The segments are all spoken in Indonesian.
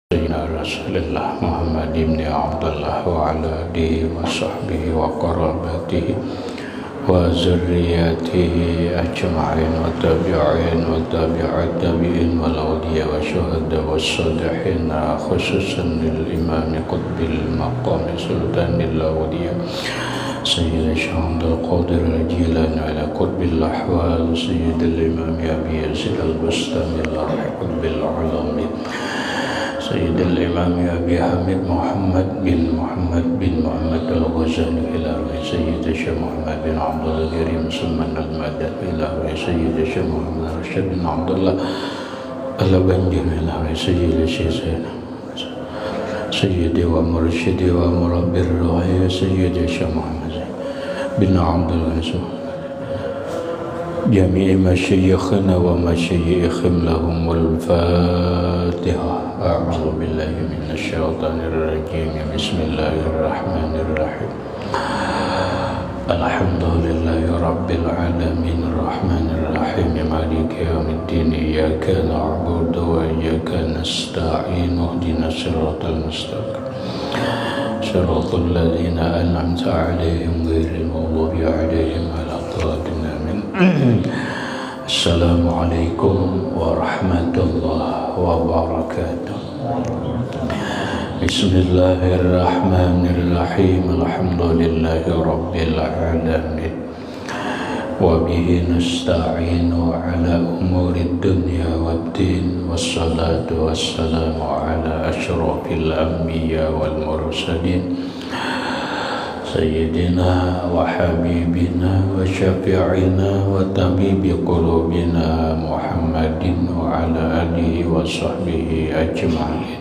سيدنا رسول الله محمد بن عبد الله وعلى آله وصحبه وقرابته وذريته أجمعين والتابعين والتابعين والأولياء والشهداء والصالحين خصوصا للإمام قطب المقام سلطان الأولياء سيد الشيخ عبد القادر الجيلاني على قطب الأحوال سيد الإمام أبي يزيد البستامي قطب العلماء سيد الإمام أبي حميد محمد بن محمد الغزالي إلى سيد الشيخ محمد بن عبد الله الكريم سلمان المدد إلى سيد الشيخ محمد رشيد بن عبد الله البنجر إلى سيد الشيخ سيدي ومرشدي ومربي الروح سيد الشيخ محمد بن عبد الله جميع مشايخنا ومشايخهم لهم الفاتحة. أعوذ بالله من الشيطان الرجيم. بسم الله الرحمن الرحيم. الحمد لله رب العالمين الرحمن الرحيم مالك يوم الدين إياك نعبد وإياك نستعين اهدنا الصراط المستقيم صراط الذين أنعمت عليهم غير المغضوب عليهم ولا الضالين. Assalamualaikum warahmatullahi wabarakatuh. Bismillahirrahmanirrahim. Alhamdulillahi rabbil alamin. Wa bihi nasta'inu ala umurid dunya waddin. Wassalatu wassalamu ala asyrafil anbiya wal mursalin Sayyidina wa habibina wa syafi'ina wa tabibi qulubina Muhammadin wa ala alihi wa sahbihi ajma'in.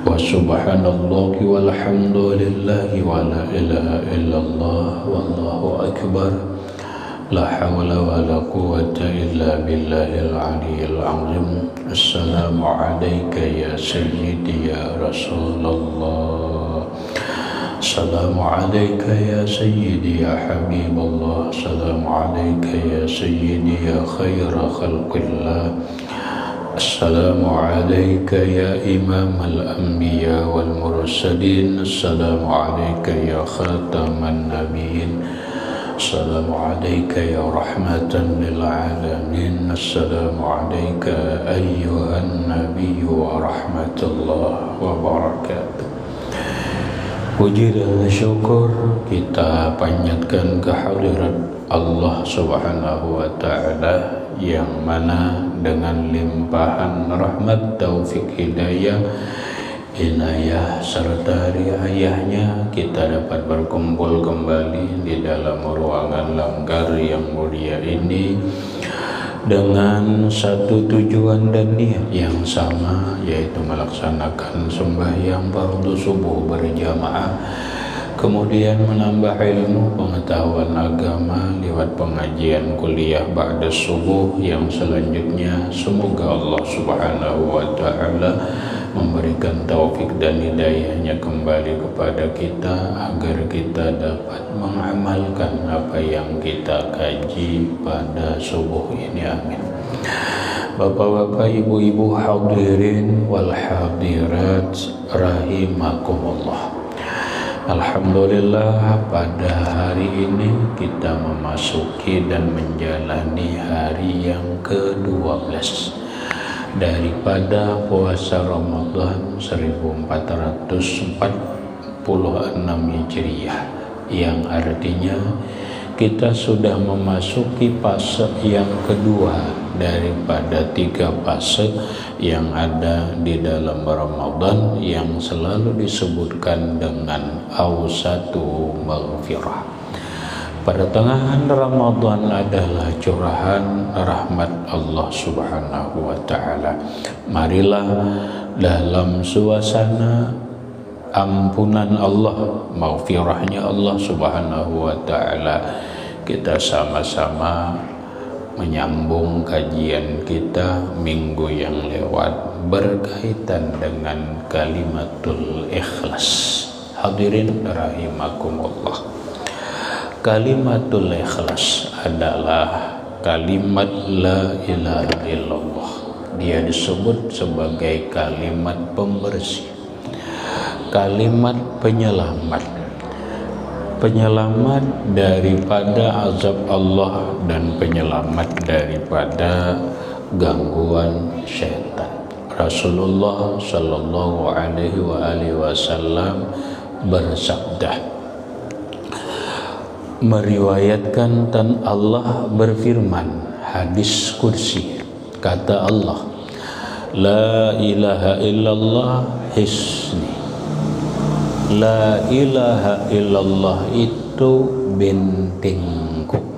Wa subhanallahi walhamdulillahi wa la ilaha illallah wallahu akbar. La hawla wa la quwwata illa billahil aliyyil azim. Assalamu alayka ya sayyidi ya Rasulullah. Assalamu alayka ya sayyidi ya Habibullah. Assalamu alayka ya sayyidi ya khaira khalqillah. Assalamu alayka ya imam al-anbiya wal mursalin. Assalamu alayka ya khataman nabiyyin. Assalamu alayka ya rahmatan lil alamin. Assalamu alayka ayyuhan nabiyyu wa rahmatullah wa barakatuh. Puji dan syukur kita panjatkan kehadirat Allah Subhanahu wa Ta'ala yang mana dengan limpahan rahmat, taufik, hidayah, inayah serta riayahnya kita dapat berkumpul kembali di dalam ruangan langgar yang mulia ini dengan satu tujuan dan niat yang sama, yaitu melaksanakan sembahyang fardu subuh berjamaah, kemudian menambah ilmu pengetahuan agama lewat pengajian kuliah ba'da subuh yang selanjutnya. Semoga Allah Subhanahu wa Ta'ala memberikan taufik dan hidayahnya kembali kepada kita agar kita dapat mengamalkan apa yang kita kaji pada subuh ini. Amin. Bapak-bapak, ibu-ibu, hadirin wal hadirat rahimakumullah. Alhamdulillah, pada hari ini kita memasuki dan menjalani hari yang ke-12 daripada puasa Ramadan 1446 Hijriah, yang artinya kita sudah memasuki fase yang kedua daripada 3 fase yang ada di dalam Ramadan yang selalu disebutkan dengan awsatu maghfirah. Pertengahan Ramadan adalah curahan rahmat Allah Subhanahu wa Ta'ala. Marilah dalam suasana ampunan Allah, maghfirahnya Allah Subhanahu wa Ta'ala, kita sama-sama menyambung kajian kita minggu yang lewat berkaitan dengan kalimatul ikhlas. Hadirin rahimakumullah. Kalimatul ikhlas adalah kalimat la ilaha illallah dia disebut sebagai kalimat pembersih, kalimat penyelamat, penyelamat daripada azab Allah dan penyelamat daripada gangguan syaitan. Rasulullah Shallallahu Alaihi Wasallam bersabda, meriwayatkan dan Allah berfirman, hadis kursi, kata Allah, la ilaha illallah hisni. La ilaha illallah itu bentengku.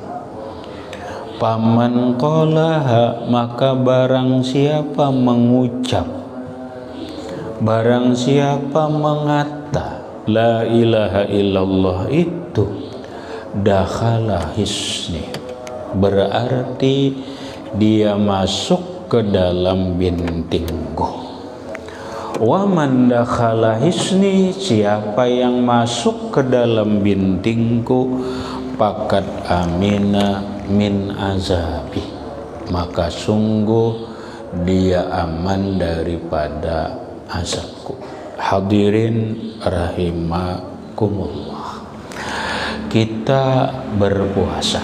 Paman qalaha, maka barang siapa mengucap, barang siapa mengata la ilaha illallah itu, dakhala hisni, berarti dia masuk ke dalam bentengku. Wa man dakhala hisni, siapa yang masuk ke dalam bentengku, faqad amina min azabi, maka sungguh dia aman daripada azabku. Hadirin rahimakumullah, kita berpuasa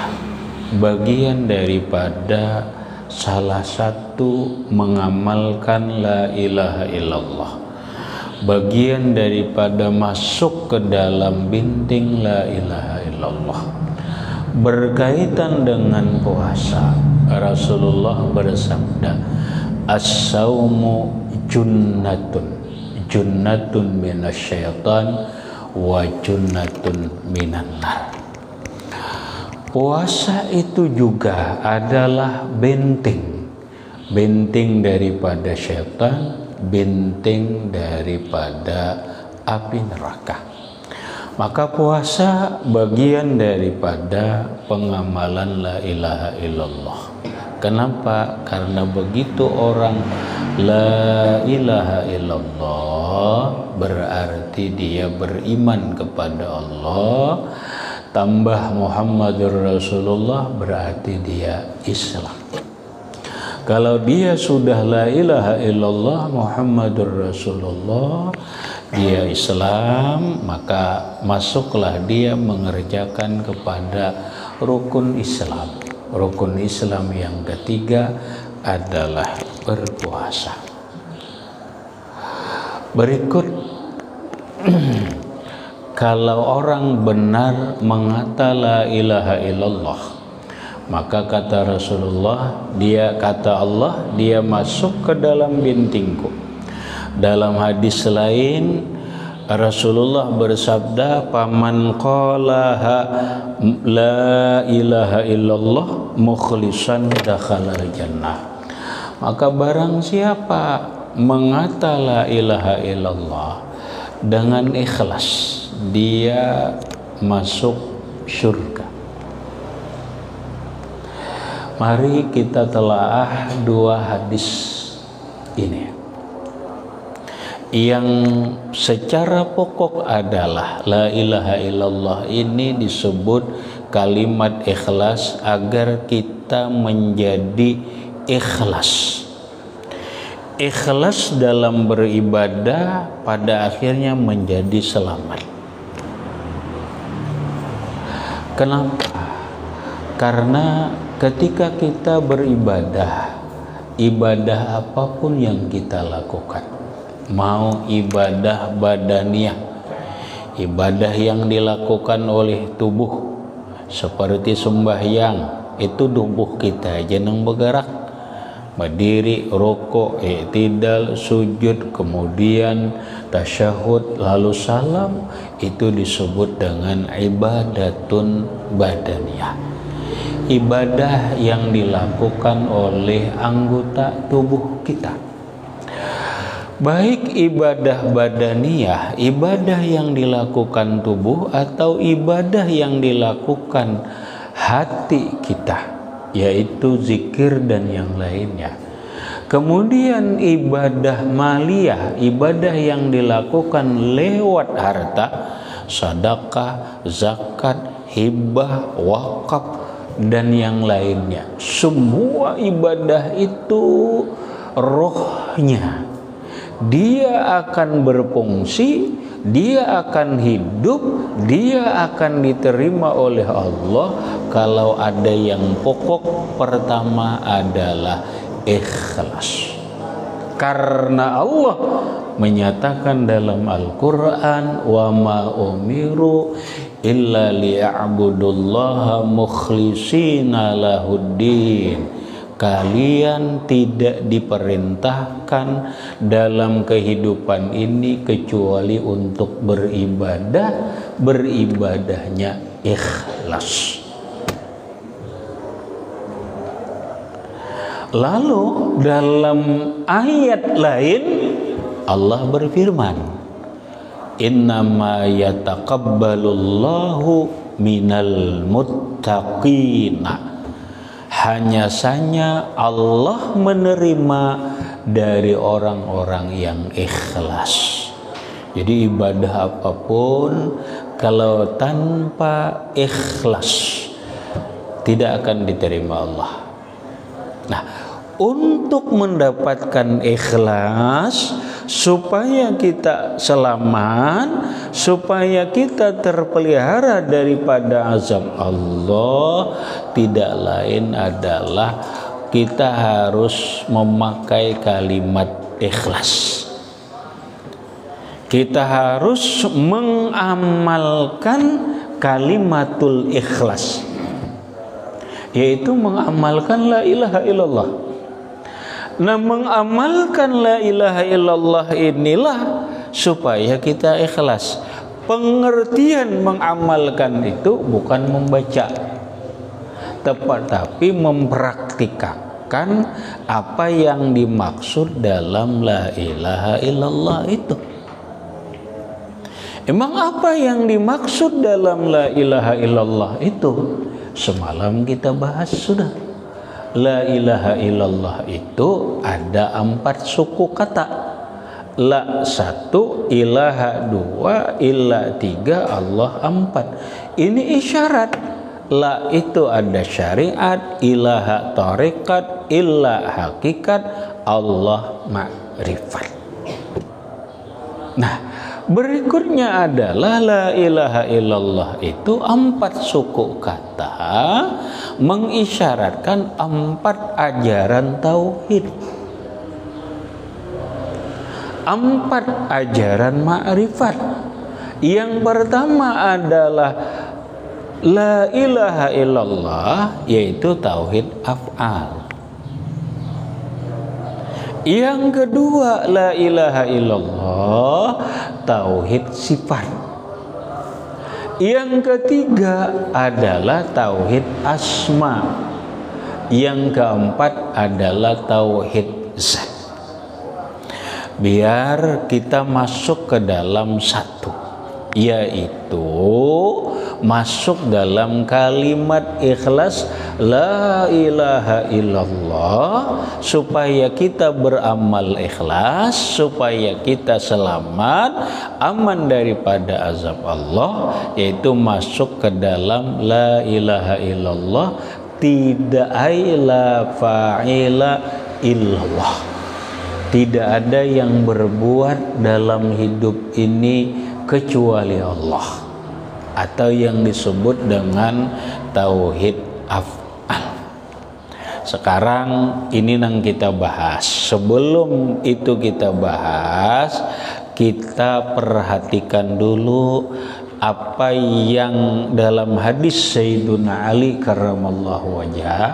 bagian daripada salah satu mengamalkan la ilaha illallah, bagian daripada masuk ke dalam benteng la ilaha illallah. Berkaitan dengan puasa, Rasulullah bersabda, as-saumu junnatun, junnatun minasyaitan wa junnatun minan nar. Puasa itu juga adalah benteng, benteng daripada syaitan, benteng daripada api neraka. Maka puasa bagian daripada pengamalan la ilaha illallah. Kenapa? Karena begitu orang la ilaha illallah, berarti dia beriman kepada Allah, tambah Muhammadur Rasulullah, berarti dia Islam. Kalau dia sudah la ilaha illallah Muhammadur Rasulullah, dia Islam, maka masuklah dia mengerjakan kepada rukun Islam. Rukun Islam yang ketiga adalah berpuasa. Berikut, kalau orang benar mengata la ilaha illallah, maka kata Rasulullah, dia kata Allah, dia masuk ke dalam bentengku. Dalam hadis lain Rasulullah bersabda, paman qalaha la ilaha illallah mukhlisan dakhalal jannah, maka barang siapa mengata la ilaha illallah dengan ikhlas, dia masuk surga. Mari kita telaah dua hadis ini. Yang secara pokok adalah la ilaha illallah ini disebut kalimat ikhlas agar kita menjadi ikhlas. Ikhlas dalam beribadah pada akhirnya menjadi selamat. Kenapa? Karena ketika kita beribadah, ibadah apapun yang kita lakukan, mau ibadah badaniyah, ibadah yang dilakukan oleh tubuh seperti sembahyang, itu tubuh kita aja yang bergerak, berdiri, rukuk, i'tidal, sujud, kemudian tasyahud, lalu salam, itu disebut dengan ibadatun badaniyah, ibadah yang dilakukan oleh anggota tubuh kita. Baik ibadah badaniyah, ibadah yang dilakukan tubuh, atau ibadah yang dilakukan hati kita, yaitu zikir dan yang lainnya. Kemudian ibadah maliyah, ibadah yang dilakukan lewat harta, sedekah, zakat, hibah, wakaf, dan yang lainnya. Semua ibadah itu rohnya. Dia akan berfungsi, dia akan hidup, dia akan diterima oleh Allah kalau ada yang pokok pertama adalah ikhlas. Karena Allah menyatakan dalam Al-Quran, wa ma umiru illa liya'budullaha mukhlishina lahuddin. Kalian tidak diperintahkan dalam kehidupan ini kecuali untuk beribadah, beribadahnya ikhlas. Lalu dalam ayat lain Allah berfirman, innama yataqabbalullahu minal muttaqina. Hanya saja Allah menerima dari orang-orang yang ikhlas. Jadi ibadah apapun kalau tanpa ikhlas tidak akan diterima Allah. Nah, untuk mendapatkan ikhlas supaya kita selamat, supaya kita terpelihara daripada azab Allah, tidak lain adalah kita harus memakai kalimat ikhlas. Kita harus mengamalkan kalimatul ikhlas, yaitu mengamalkan la ilaha illallah. Nah, mengamalkan la ilaha illallah inilah supaya kita ikhlas. Pengertian mengamalkan itu bukan membaca, tapi mempraktikkan apa yang dimaksud dalam la ilaha illallah itu. Emang apa yang dimaksud dalam la ilaha illallah itu? Semalam kita bahas sudah. La ilaha illallah itu ada 4 suku kata. La 1, ilaha 2, ilah 3, Allah 4. Ini isyarat. La itu ada syariat, ilaha tarikat, ilah hakikat, Allah ma'rifat. Nah, berikutnya adalah la ilaha illallah itu 4 suku kata mengisyaratkan 4 ajaran tauhid, 4 ajaran ma'rifat. Yang pertama adalah la ilaha illallah, yaitu tauhid af'al. Yang kedua la ilaha illallah, tauhid sifat. Yang ketiga adalah tauhid asma. Yang keempat adalah tauhid zat. Biar kita masuk ke dalam satu, yaitu masuk dalam kalimat ikhlas la ilaha illallah, supaya kita beramal ikhlas, supaya kita selamat, aman daripada azab Allah, yaitu masuk ke dalam la ilaha illallah, tidak la fa'ila illallah. Tidak ada yang berbuat dalam hidup ini kecuali Allah, atau yang disebut dengan tauhid af'al. Sekarang ini yang kita bahas. Sebelum itu kita bahas, kita perhatikan dulu apa yang dalam hadis Sayyiduna Ali karramallahu wajhah.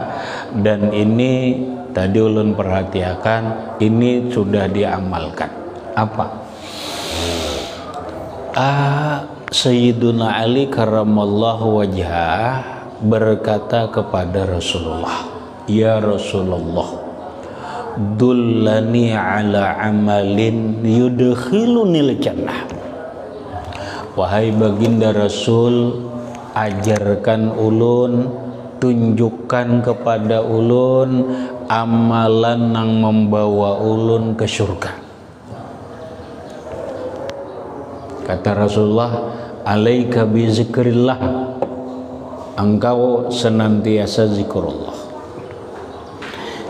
Dan ini tadi ulun perhatikan, ini sudah diamalkan. Apa? Sayyiduna Ali karramallahu wajhah berkata kepada Rasulullah, ya Rasulullah, dullani ala amalin yudkhilunil jannah. Wahai baginda Rasul, ajarkan ulun, tunjukkan kepada ulun amalan yang membawa ulun ke surga. Kata Rasulullah, alaika bi zikrillah, engkau senantiasa zikrullah.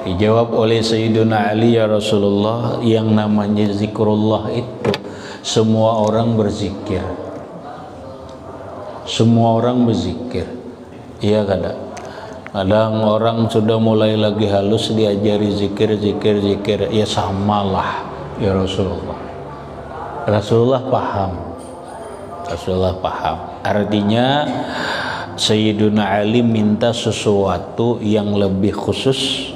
Dijawab oleh Sayyiduna Ali, ya Rasulullah, yang namanya zikrullah itu semua orang berzikir. Semua orang berzikir. Iya kadang. Kadang orang sudah mulai lagi halus diajari zikir. Ya samalah ya Rasulullah. Rasulullah paham. Artinya Sayyiduna Ali minta sesuatu yang lebih khusus.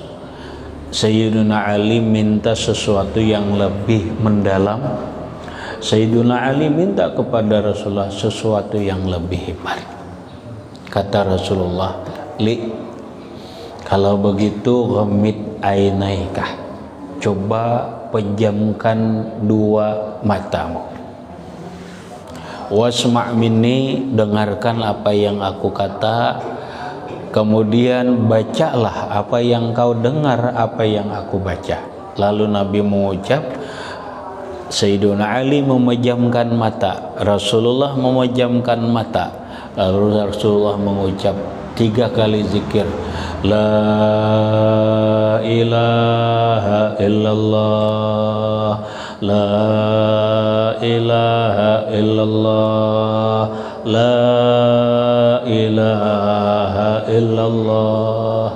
Sayyiduna Ali minta sesuatu yang lebih mendalam. Sayyiduna Ali minta kepada Rasulullah sesuatu yang lebih hebat. Kata Rasulullah, "Li, kalau begitu ghamid ainaika, coba pejamkan dua matamu. Wasma' minni, dengarkan apa yang aku kata. Kemudian bacalah apa yang kau dengar, apa yang aku baca." Lalu Nabi mengucap, Sayyiduna Ali memejamkan mata, Rasulullah memejamkan mata. Lalu Rasulullah mengucap 3 kali zikir, La ilaha illallah, La ilaha illallah, La ilaha illallah.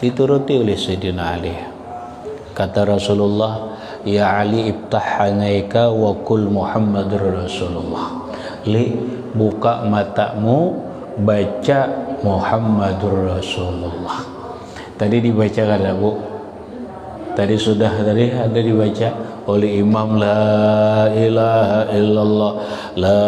Dituruti oleh Sayyidina Ali. Kata Rasulullah, Ya Ali, iftah anaika wa kul Muhammadur Rasulullah. Li, buka matamu, baca Muhammadur Rasulullah. Tadi dibaca kada Bu? Tadi ada dibaca oleh imam, La ilaha illallah, La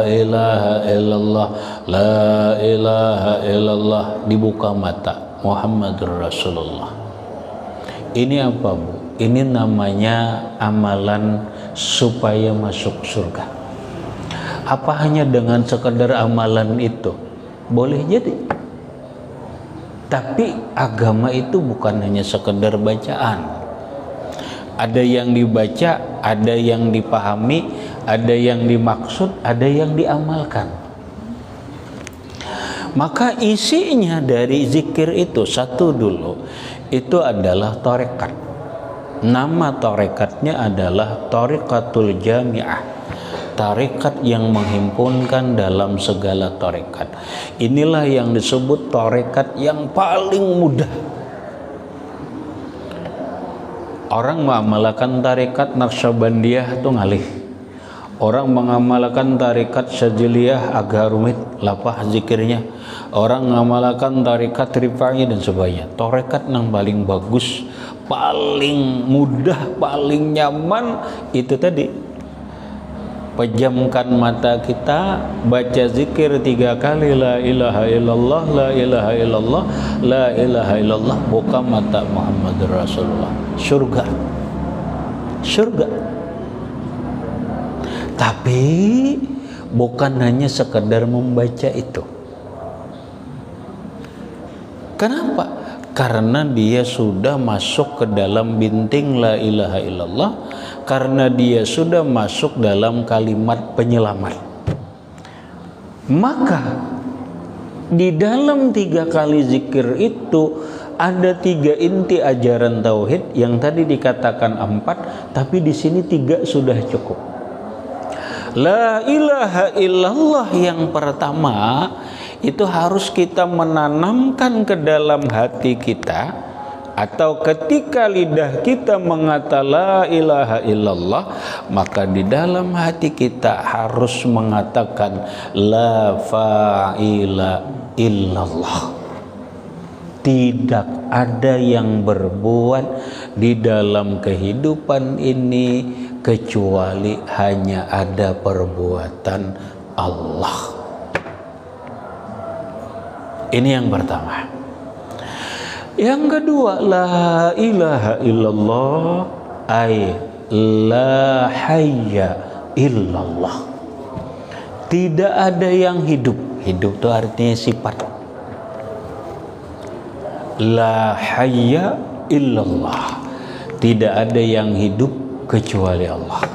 ilaha illallah, La ilaha illallah. Dibuka mata, Muhammadur Rasulullah. Ini apa Bu? Ini namanya amalan supaya masuk surga. Apa hanya dengan sekedar amalan itu? Boleh jadi. Tapi agama itu bukan hanya sekedar bacaan. Ada yang dibaca, ada yang dipahami, ada yang dimaksud, ada yang diamalkan. Maka isinya dari zikir itu, satu dulu, itu adalah tarekat. Nama tarekatnya adalah Tariqatul Jami'ah, tarekat yang menghimpunkan dalam segala tarekat. Inilah yang disebut tarekat yang paling mudah. Orang mengamalkan tarekat Naqsyabandiyah itu ngalih. Orang mengamalkan tarekat Syadziliyah agak rumit, lapah zikirnya. Orang mengamalkan tarekat Rifai dan sebagainya. Tarekat yang paling bagus, paling mudah, paling nyaman itu tadi. Pejamkan mata kita, baca zikir 3 kali, La ilaha illallah, La ilaha illallah, La ilaha illallah. Buka mata, Muhammadur Rasulullah. Surga. Tapi bukan hanya sekedar membaca itu. Kenapa? Karena dia sudah masuk ke dalam binting La ilaha illallah, karena dia sudah masuk dalam kalimat penyelamat. Maka di dalam 3 kali zikir itu ada 3 inti ajaran tauhid, yang tadi dikatakan 4, tapi di sini 3 sudah cukup. La ilaha illallah yang pertama itu harus kita menanamkan ke dalam hati kita, atau ketika lidah kita mengata la ilaha illallah, maka di dalam hati kita harus mengatakan la fa'ila illallah. Tidak ada yang berbuat di dalam kehidupan ini kecuali hanya ada perbuatan Allah. Ini yang pertama. Yang kedua, la ilaha illallah ay la hayya illallah. Tidak ada yang hidup. Hidup itu artinya sifat. La hayya illallah. Tidak ada yang hidup kecuali Allah.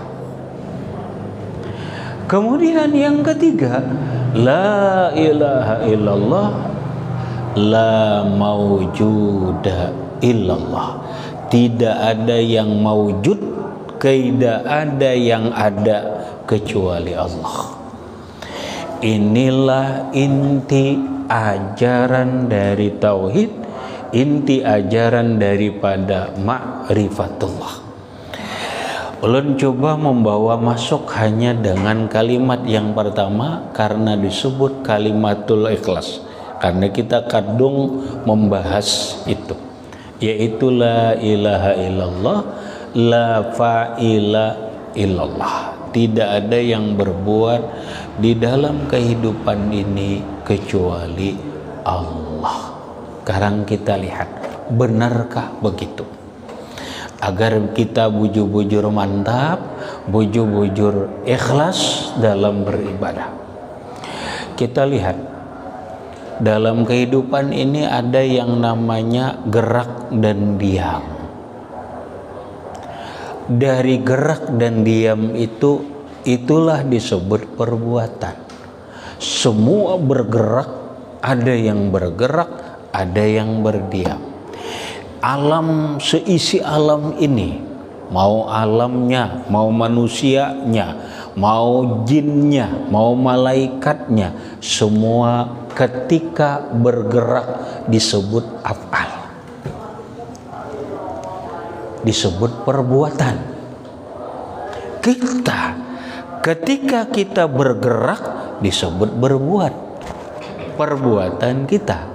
Kemudian yang ketiga, la ilaha illallah la maujuda illallah. tidak ada yang maujud, tidak ada yang ada kecuali Allah. Inilah inti ajaran dari tauhid, inti ajaran daripada ma'rifatullah. Ulun coba membawa masuk hanya dengan kalimat yang pertama karena disebut kalimatul ikhlas, karena kita kadung membahas itu, yaitu la ilaha illallah, la fa'ila illallah. Tidak ada yang berbuat di dalam kehidupan ini kecuali Allah. Sekarang kita lihat, benarkah begitu? Agar kita bujur-bujur mantap, bujur-bujur ikhlas dalam beribadah. Kita lihat, dalam kehidupan ini ada yang namanya gerak dan diam. Dari gerak dan diam itulah disebut perbuatan. Semua bergerak, ada yang bergerak, ada yang berdiam. Alam, seisi alam ini, mau alamnya, mau manusianya, mau jinnya, mau malaikatnya, semua ketika bergerak disebut af'al, disebut perbuatan. Kita ketika kita bergerak disebut berbuat, perbuatan kita.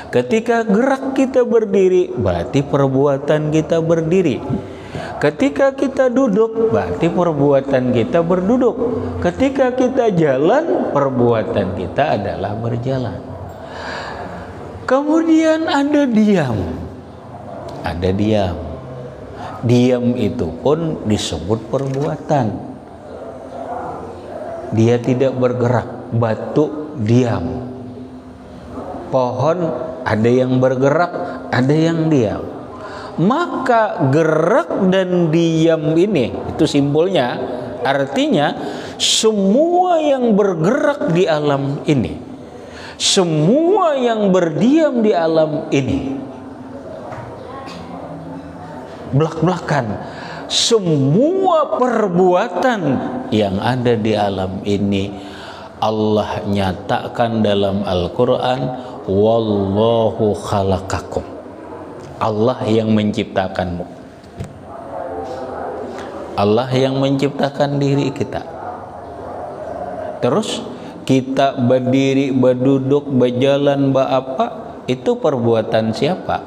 Ketika gerak kita berdiri berarti perbuatan kita berdiri. Ketika kita duduk berarti perbuatan kita berduduk. Ketika kita jalan, perbuatan kita adalah berjalan. Kemudian ada diam. Ada diam. Diam itu pun disebut perbuatan. Dia tidak bergerak. Batu diam. Pohon ada yang bergerak, ada yang diam. Maka gerak dan diam ini, itu simbolnya, artinya semua yang bergerak di alam ini, semua yang berdiam di alam ini, belak-belakan, semua perbuatan yang ada di alam ini Allah nyatakan dalam Al-Quran, wallahu khalaqakum. Allah yang menciptakanmu. Allah yang menciptakan diri kita. Terus kita berdiri, berduduk, berjalan, apa? Itu perbuatan siapa?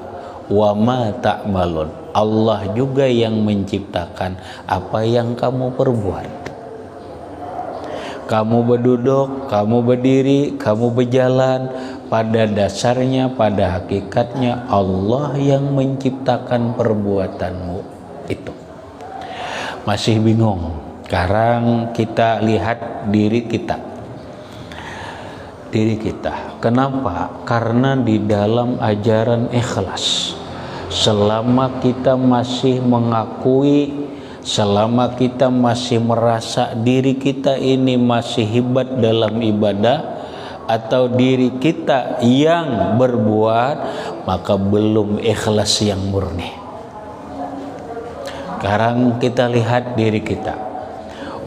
Wa ma ta'malun. Allah juga yang menciptakan apa yang kamu perbuat. Kamu berduduk, kamu berdiri, kamu berjalan, pada dasarnya, pada hakikatnya Allah yang menciptakan perbuatanmu itu. Masih bingung? Sekarang kita lihat diri kita. Diri kita. Kenapa? Karena di dalam ajaran ikhlas, selama kita masih mengakui, selama kita masih merasa diri kita ini masih hebat dalam ibadah, atau diri kita yang berbuat, maka belum ikhlas yang murni. Sekarang kita lihat diri kita.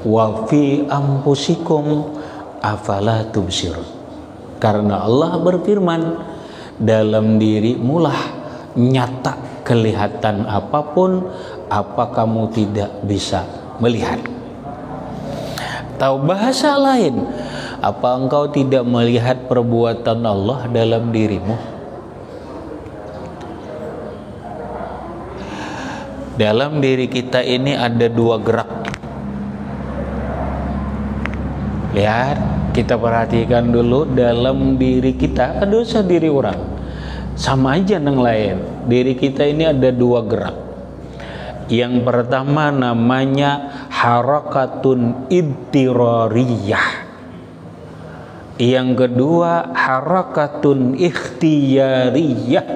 Wa fi anfusikum afala tubsirun. Karena Allah berfirman, dalam dirimu lah nyata kelihatan apapun, apa kamu tidak bisa melihat. Atau bahasa lain, apa engkau tidak melihat perbuatan Allah dalam dirimu? Dalam diri kita ini ada dua gerak. Lihat, kita perhatikan dulu dalam diri kita, kan dosa diri orang. Sama aja dengan lain. Diri kita ini ada dua gerak. Yang pertama namanya harakatun idtirariyah. Yang kedua harakatun ikhtiyariyah.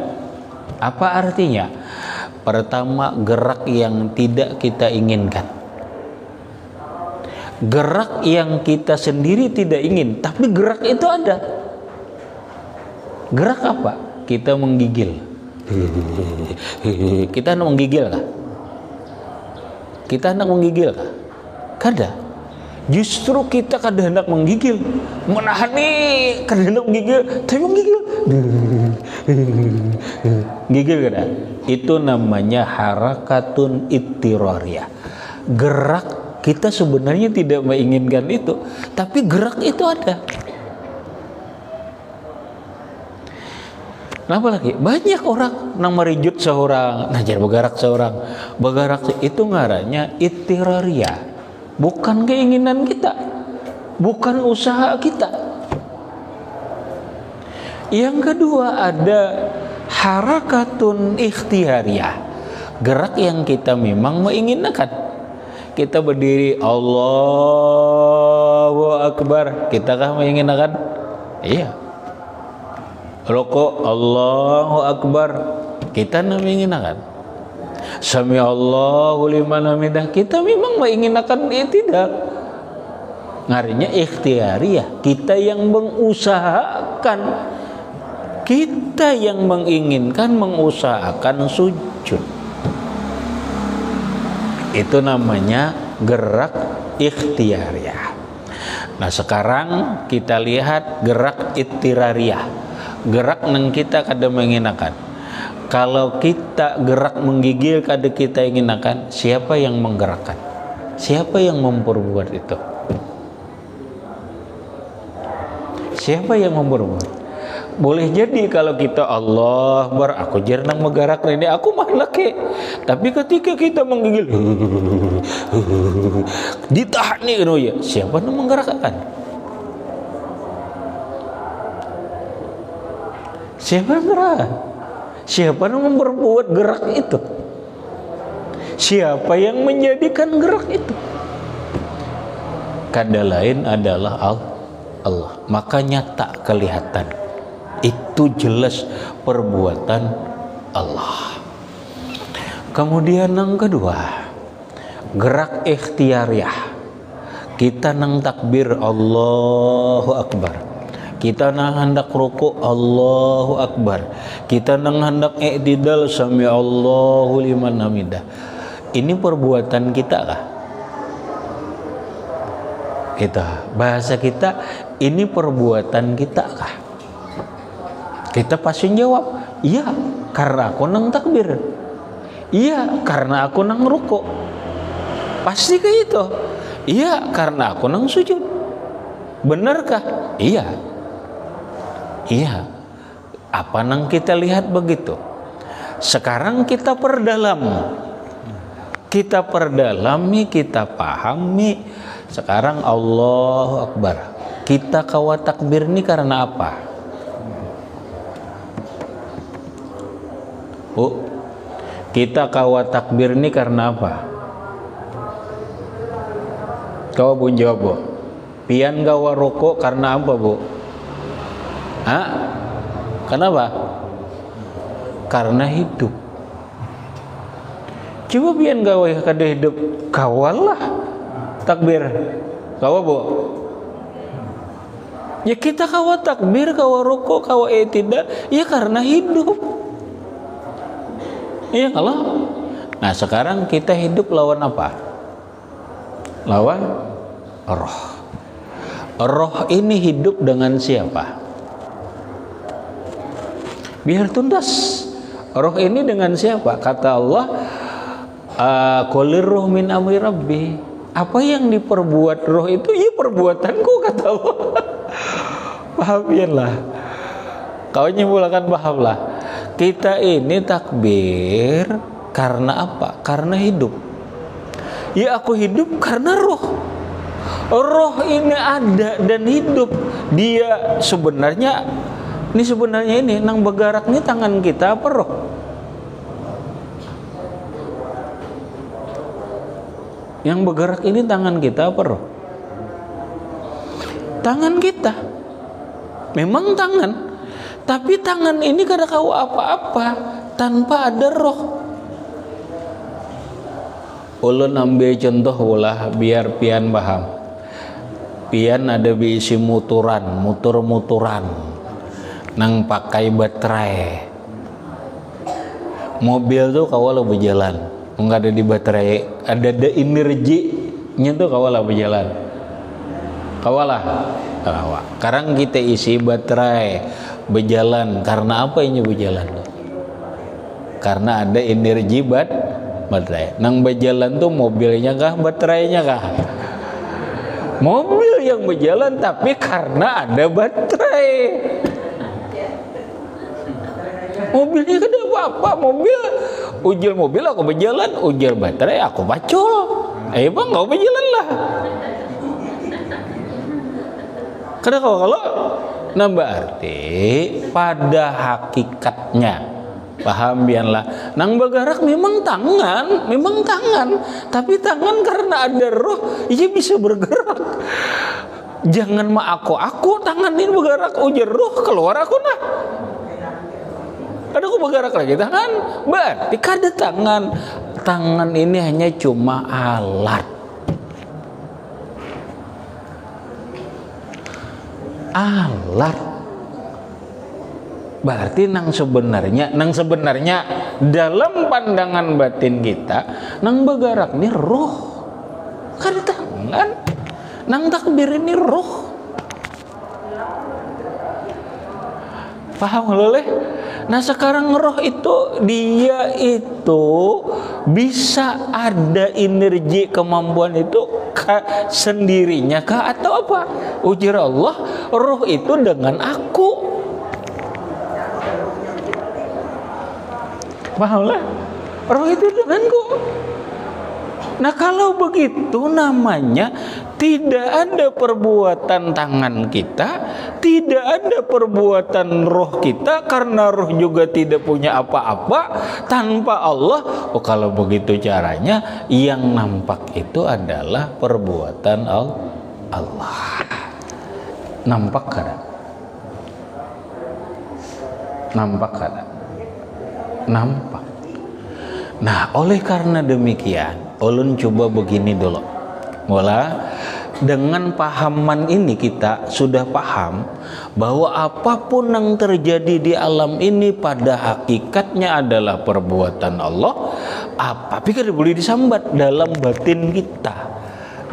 Apa artinya? Pertama, gerak yang tidak kita inginkan. Gerak yang kita sendiri tidak ingin, tapi gerak itu ada. Gerak apa? Kita menggigil. Kita hendak menggigil kah? Kita hendak menggigil kah? Kada. Justru kita kada hendak menggigil, menahan nih, kada hendak menggigil, tapi menggigil. Gigil kada? Itu namanya harakatun ittirariyah. Gerak kita sebenarnya tidak menginginkan itu, tapi gerak itu ada. Kenapa lagi? Banyak orang nang merijut seorang, najar bergerak seorang, bergerak itu ngarannya ittirariyah. Bukan keinginan kita, bukan usaha kita. Yang kedua ada harakatun ikhtiyariyah, gerak yang kita memang menginginkan. Kita berdiri, Allahu Akbar, kita kah menginginkan? Iya. Rukuk, Allahu Akbar, kita menginginkan. Sami Allahu liman hamidah, kita memang menginginkan tidak. Ngarinya ikhtiyariyah, kita yang mengusahakan, kita yang menginginkan, mengusahakan sujud. Itu namanya gerak ikhtiyariyah. Nah sekarang kita lihat gerak ittirariyah, gerak yang kita kada menginginkan. Kalau kita gerak menggigil kada kita inginkan, siapa yang menggerakkan? Siapa yang memperbuat itu? Siapa yang memperbuat? Boleh jadi kalau kita Allah ber, aku jarang menggerak ini, aku malah ke. Tapi ketika kita menggigil, ditahan nih, ya siapa yang menggerakkan? Siapa yang gerak? Siapa yang memperbuat gerak itu? Siapa yang menjadikan gerak itu? Kada lain adalah Allah. Makanya tak kelihatan. Itu jelas perbuatan Allah. Kemudian yang kedua, gerak ikhtiyariyah. Kita nang takbir Allahu Akbar. Kita nang hendak rukuk Allahu Akbar. Kita nang hendak i'tidal sami Allahu liman hamidah. Ini perbuatan kita kah? Kita bahasa kita, ini perbuatan kita kah? Kita pasti jawab, iya karena aku nang takbir. Iya karena aku nang rukuk. Pasti kayak itu. Iya karena aku nang sujud. Benarkah? Iya. Iya, apa nang kita lihat begitu? Sekarang kita perdalami, kita pahami. Sekarang Allahu Akbar. Kita kawa takbir ini karena apa? Kita kawa takbir ini karena apa? Kau pun jawab, Bu. Pian kawa rokok karena apa, Bu? Kenapa? Karena hidup. Coba pian gawe kada hidup, kawalah takbir. Kawa, Bu? Ya kita kawa takbir, kawa rukuk, kawa i'tidal, ya karena hidup. Iya kalau. Nah sekarang kita hidup lawan apa? Lawan roh. Roh ini hidup dengan siapa? Biar tuntas. Roh ini dengan siapa? Kata Allah, Qolir ruh min amri rabbi. Apa yang diperbuat roh itu? Ya perbuatanku, kata Allah. Pahamlah. Kau nyimpulkan, pahamlah. Kita ini takbir karena apa? Karena hidup. Ya aku hidup karena roh. Roh ini ada dan hidup. Dia sebenarnya ini nang bergerak nih tangan kita apa roh? Yang bergerak ini tangan kita apa roh? Tangan kita. Memang tangan. Tapi tangan ini kada kau apa-apa tanpa ada roh. Ulun ambil contoh ulah biar pian paham. Pian ada diisi mutur-muturan nang pakai baterai. mobil tuh kawala berjalan, nggak ada di baterai, ada energinya tuh kawala berjalan, kawala. Sekarang kita isi baterai berjalan, karena apa ini berjalan? Karena ada energi baterai. Nang berjalan tuh mobilnya kah, baterainya kah? Mobil yang berjalan, tapi karena ada baterai. Mobilnya kan apa-apa, ujar mobil aku berjalan, ujar baterai aku bacol. Bang, kau berjalan lah. Karena kalau nambah arti pada hakikatnya, paham biarlah. Nang bergerak memang tangan, tapi tangan karena ada roh, ia bisa bergerak. Jangan aku tangan ini bergerak, ujar roh keluar aku nah. Ada aku bergerak lagi tangan, berarti kada tangan ini hanya cuma alat. Berarti nang sebenarnya dalam pandangan batin kita nang bergerak ini roh, kada tangan. Nang takbir ini roh. Paham loleh? Nah sekarang roh itu dia itu bisa ada energi kemampuan itu sendirinya kah atau apa? Ujar Allah, roh itu dengan aku. Pahamlah? Roh itu denganku. Nah kalau begitu namanya tidak ada perbuatan tangan kita, tidak ada perbuatan roh kita, karena roh juga tidak punya apa-apa tanpa Allah. Oh kalau begitu caranya yang nampak itu adalah perbuatan Allah. Nampak kada? Nampak kada? Nampak. Nah oleh karena demikian ulun coba begini dulu. Mula dengan pahaman ini kita sudah paham bahwa apapun yang terjadi di alam ini pada hakikatnya adalah perbuatan Allah. Tapi kada boleh disambat dalam batin kita,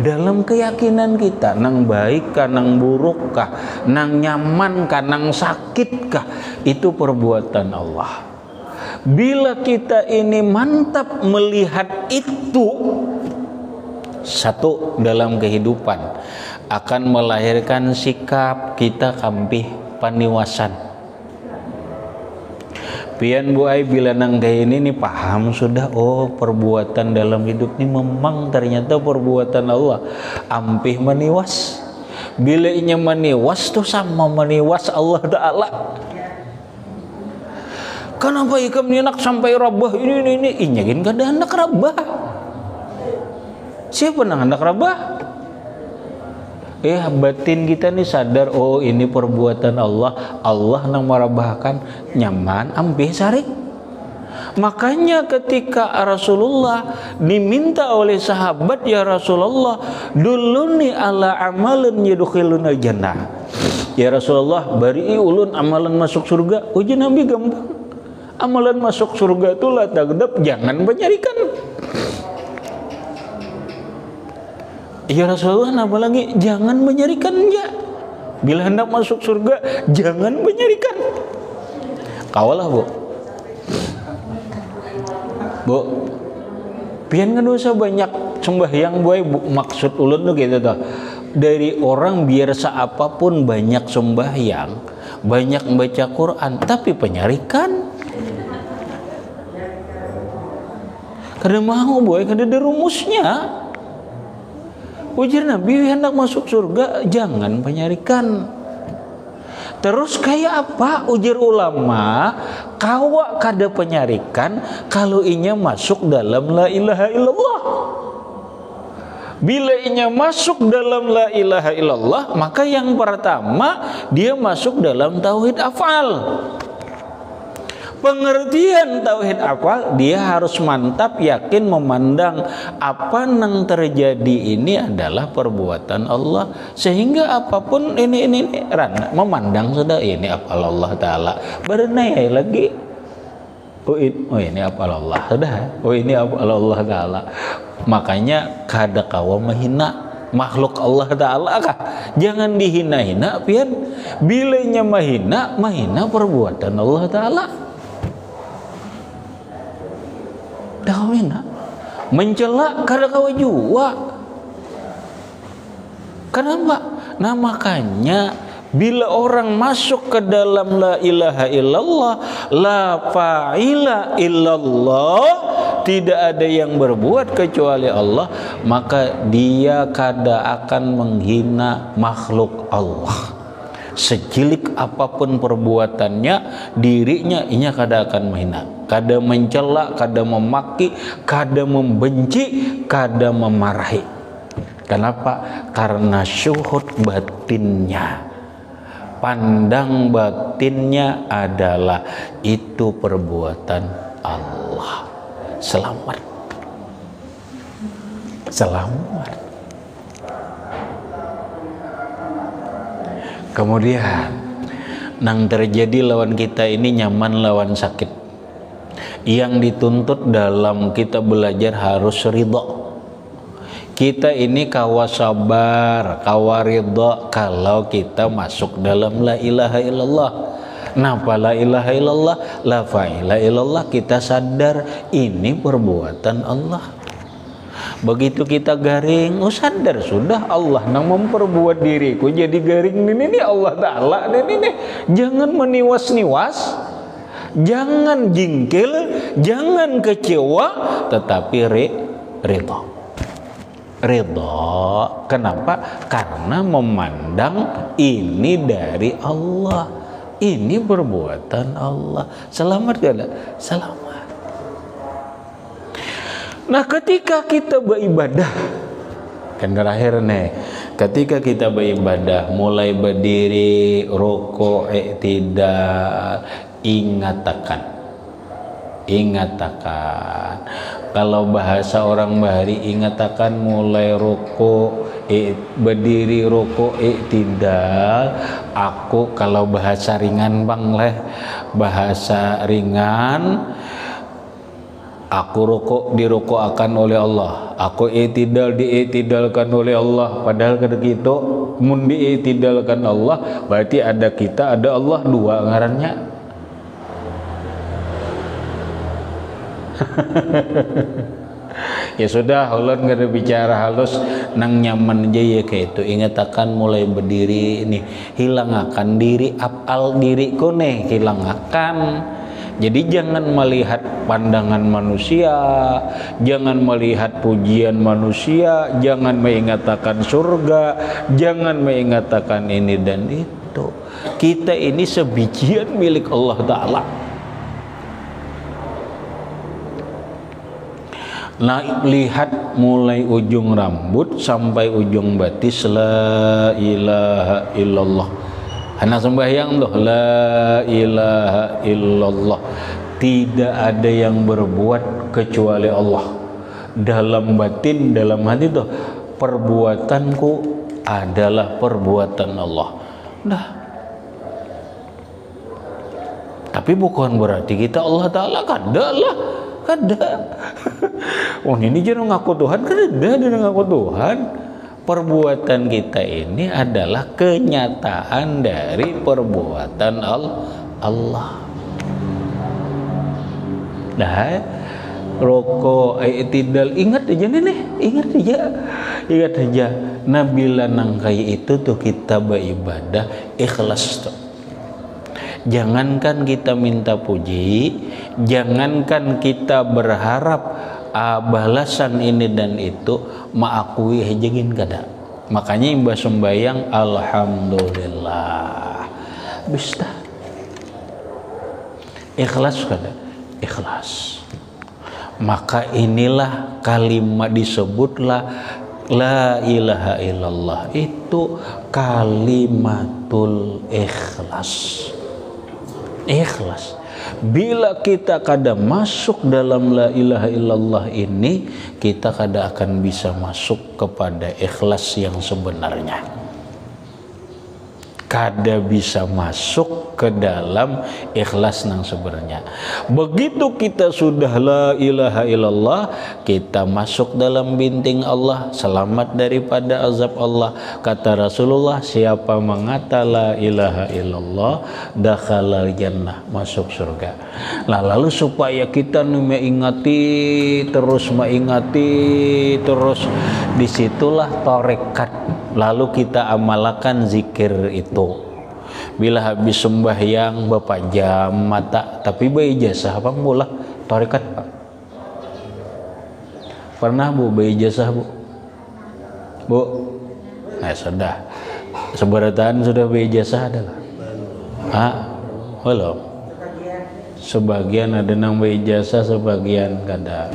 dalam keyakinan kita, nang baik kah, nang buruk kah, nang nyaman kah, nang sakit kah, itu perbuatan Allah. Bila kita ini mantap melihat itu, satu dalam kehidupan akan melahirkan sikap kita kampih paniwasan. Pian buai bila nang kayak ini paham sudah, oh perbuatan dalam hidup ini memang ternyata perbuatan Allah. Ampih maniwas. Bila inya maniwas tuh sama maniwas Allah Ta'ala. Kenapa ikam ni anak sampai rabah ini inyakin kada anak rabah. Siapa nang hendak rabah? Batin kita nih sadar, oh ini perbuatan Allah. Allah nang merabahkan, nyaman, ampih sarik. Makanya ketika Rasulullah diminta oleh sahabat, ya Rasulullah, duluni ala amalin yadkhuluna jannah. Ya Rasulullah, bari ulun amalan masuk surga. Uji Nabi gampang. Amalan masuk surga itu lah tagdap, jangan menyarikan. Ya Rasulullah, apa lagi? Jangan menyarikan ya. Bila hendak masuk surga, jangan menyarikan. Kawalah bu, pian kan dosa banyak sembahyang boy. Maksud ulun tuh gitu tuh. Dari orang biasa apapun banyak sembahyang, banyak membaca Quran, tapi penyarikan. Kada mau boy, kada ada rumusnya. Ujar Nabi hendak masuk surga jangan penyarikan. Terus kayak apa? Ujar ulama, kawa kada penyarikan kalau inya masuk dalam la ilaha illallah. Bila inya masuk dalam la ilaha illallah, maka yang pertama dia masuk dalam tauhid afal. Pengertian tauhid afal, dia harus mantap yakin memandang apa yang terjadi ini adalah perbuatan Allah, sehingga apapun ini memandang sudah ini afal Allah Ta'ala. Berenai lagi oh ini apa Allah sudah, oh ini apa Allah Ta'ala. Makanya kada kawa menghina makhluk Allah Ta'ala kah? Jangan dihina-hina pian. Bilanya mahina perbuatan Allah Ta'ala. Dah hina. Mencela kada kawa jua. Kenapa? Nah makanya bila orang masuk ke dalam la ilaha illallah, la fa'ila illallah, tidak ada yang berbuat kecuali Allah, maka dia kada akan menghina makhluk Allah. Secilik apapun perbuatannya, dirinya inya kada akan menghina, kada mencela, kada memaki, kada membenci, kada memarahi. Kenapa? Karena syuhud batinnya, pandang batinnya adalah itu perbuatan Allah. Selamat. Kemudian nang terjadi lawan kita ini nyaman lawan sakit. Yang dituntut dalam kita belajar harus ridha. Kita ini kawa sabar, kawa ridha kalau kita masuk dalam la ilaha illallah. Napa la ilaha illallah? La fa'ila illallah, kita sadar ini perbuatan Allah. Begitu kita garing, sadar sudah Allah nang memperbuat diriku jadi garing ini Allah Ta'ala ini. Jangan meniwas-niwas, jangan jingkil, jangan kecewa, tetapi ridha. Kenapa? Karena memandang ini dari Allah, ini perbuatan Allah. Selamat gak? Selamat. Nah ketika kita beribadah, kan terakhir nih, ketika kita beribadah mulai berdiri, rukuk, i'tidal, ingatakan. Kalau bahasa orang Bahari, ingatakan mulai ruku, berdiri ruku, i'tidal. Aku kalau bahasa ringan bang leh, bahasa ringan, aku ruku dirukuakan oleh Allah, aku i'tidal di'tidalkan oleh Allah. Padahal kada gitu, mun di'tidalkan Allah berarti ada kita, ada Allah, dua ngarannya. Ya sudah, ulun nggak ada bicara halus, nang nyaman aja ya kayak itu. Ingat akan mulai berdiri ini, hilang akan diri, apal diriku nih, hilang akan. Jadi jangan melihat pandangan manusia, jangan melihat pujian manusia, jangan mengatakan surga, jangan mengatakan ini dan itu. Kita ini sebijian milik Allah Ta'ala. Nah, lihat mulai ujung rambut sampai ujung batis, la ilaha illallah. Anak sembahyang tuh, la ilaha illallah. Tidak ada yang berbuat kecuali Allah. Dalam batin, dalam hati tuh, perbuatanku adalah perbuatan Allah. Dah. Tapi bukan berarti kita Allah Ta'ala, kada lah. Kada. Oh ini jangan ngaku Tuhan, kada dia ngaku Tuhan. Perbuatan kita ini adalah kenyataan dari perbuatan Allah. Nah, rokok, i'tidal, ingat aja nih, ingat aja. Nabila nangkai itu tuh kita beribadah ikhlas tuh. Jangankan kita minta puji, jangankan kita berharap balasan ini dan itu, maakui hejegin kada. Makanya imbas sembayang alhamdulillah. Bisa. Ikhlas kada? Ikhlas. Maka inilah kalimat disebutlah la ilaha illallah, itu kalimatul ikhlas. Ikhlas. Bila kita kada masuk dalam la ilaha illallah ini, kita kada akan bisa masuk kepada ikhlas yang sebenarnya. kada bisa masuk ke dalam ikhlas nang sebenarnya. Begitu kita sudah la ilaha illallah, kita masuk dalam binting Allah, selamat daripada azab Allah. Kata Rasulullah, siapa mengata la ilaha illallah dakhalal jannah, masuk surga. Nah, lalu supaya kita mengingati terus, disitulah tarekat. Lalu kita amalkan zikir itu. Bila habis sembahyang bepajam mata, tapi beijazah apa mula tarekat Pak? Pernah Bu beijazah Bu? Bu? Nah sudah. Seberatan sudah beijazah adalah? Belum. Sebagian ada nang beijazah, sebagian kada.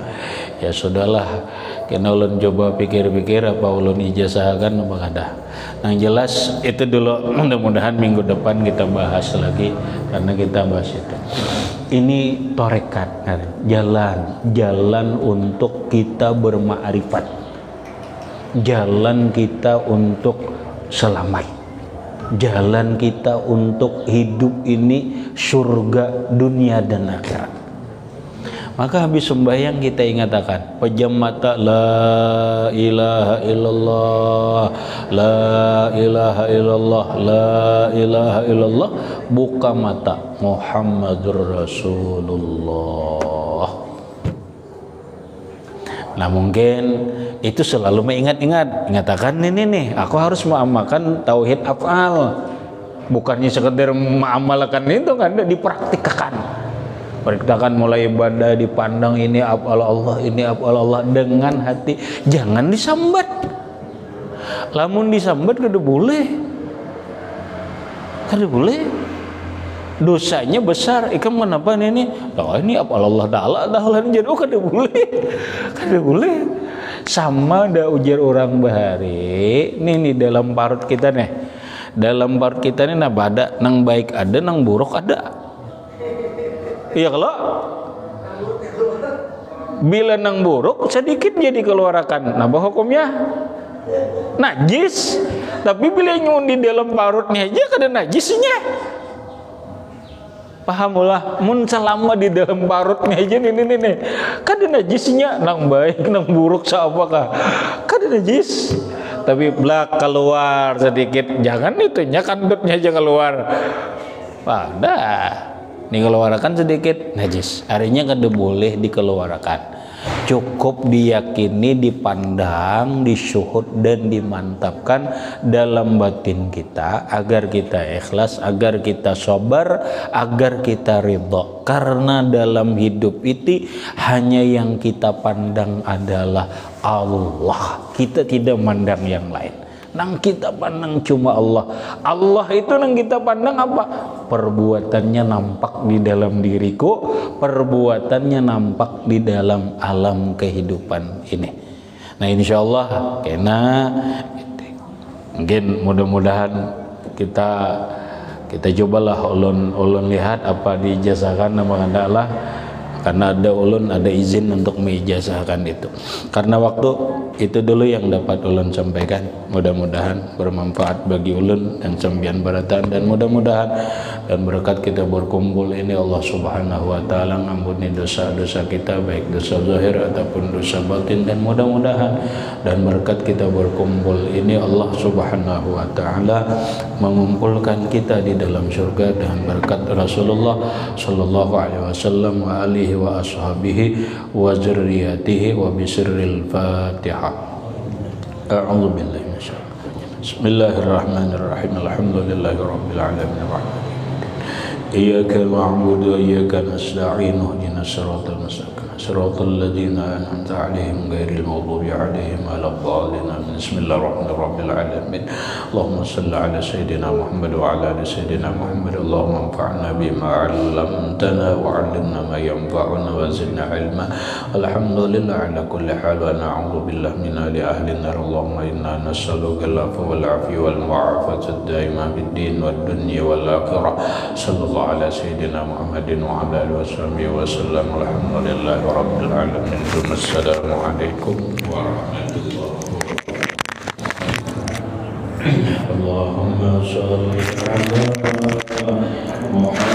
Ya sudahlah. Kena ulun coba pikir-pikir apa ulun ijazahkan apa kada. Yang jelas itu dulu, mudah-mudahan minggu depan kita bahas lagi karena kita bahas itu. Ini tarekat, jalan untuk kita bermakrifat, jalan kita untuk selamat, jalan kita untuk hidup ini surga dunia dan akhirat. Maka habis sembahyang kita ingatkan, pejam mata, la ilaha illallah, la ilaha illallah, la ilaha illallah, buka mata, Muhammadur Rasulullah. Nah mungkin itu selalu ingatkan ini nih, aku harus mengamalkan tauhid af'al, bukannya sekedar mengamalkan itu kan, dipraktikkan. Periktakan mulai ibadah, dipandang ini af'al Allah, ini af'al Allah dengan hati, jangan disambat. Lamun disambat kada boleh, dosanya besar. Ikan kenapa ini? Oh ini af'al Allah Ta'ala jadi kada boleh. Sama ada ujar orang bahari. Ini dalam parut kita nih, dalam parut kita ini ada nang baik ada, nang buruk ada. Iya kalau bila nang buruk sedikit jadi keluarkan, nah apa hukumnya? Najis. Tapi bila nyun di dalam parutnya aja kada najisnya. Pahamulah, mun selama di dalam parutnya aja nih, kada najisnya, nang baik nang buruk siapakah? Kada najis. Tapi belak keluar sedikit, jangan itunya kandutnya aja keluar. Pada dikeluarkan sedikit najis, harinya kada boleh dikeluarkan. Cukup diyakini, dipandang, disyuhud dan dimantapkan dalam batin kita agar kita ikhlas, agar kita sabar, agar kita ridha. Karena dalam hidup itu hanya yang kita pandang adalah Allah. Kita tidak mandang yang lain. Nang kita pandang cuma Allah. Allah itu nang kita pandang apa? Perbuatannya nampak di dalam diriku, perbuatannya nampak di dalam alam kehidupan ini. Nah insyaallah kena mungkin mudah-mudahan kita cobalah ulun lihat apa diijazahkan nama Allah. Karena ada ulun ada izin untuk mengijazahkan itu. Karena waktu itu dulu yang dapat ulun sampaikan. Mudah-mudahan bermanfaat bagi ulun dan sambian baratan, dan mudah-mudahan dan berkat kita berkumpul ini Allah Subhanahu wa taala ngampuni dosa-dosa kita, baik dosa zahir ataupun dosa batin, dan mudah-mudahan dan berkat kita berkumpul ini Allah Subhanahu wa taala mengumpulkan kita di dalam surga dengan berkat Rasulullah sallallahu alaihi wasallam wa alihi wa ashabihi wa zurriyatihi wa bisirril Fatihah. A'udzu billahi minasyaitonir rajim. Bismillahirrahmanirrahim. Alhamdulillahi rabbil alamin arrahmanir rahim. Iyyaka na'budu wa iyyaka nasta'in. Ihdinas siratal mustaqim. Siratal ladzina an'amta 'alaihim ghairil maghdubi 'alaihim waladdallin. Bismillahirrahmanirrahim. Allahumma shalli 'ala sayyidina Muhammad wa 'ala ali sayyidina Muhammad. Allahumma anfa'na bima 'allamtana wa 'allimna ma yanfa'una wa zidna 'ilma. Alhamdulillah 'ala kulli hal wa na'udzu billahi min ahli an-nar. Allahumma inna nas'aluka al-'afwa wal 'afiyya wal mu'afata ad-da'ima fid-din wad-dunya wal akhirah. Sallallahu 'ala sayyidina Muhammadin wa 'ala alihi washabihi wa sallam. Alhamdulillah rabbil alamin. Assalamualaikum warahmatullahi wabarakatuh. اللهم صل على محمد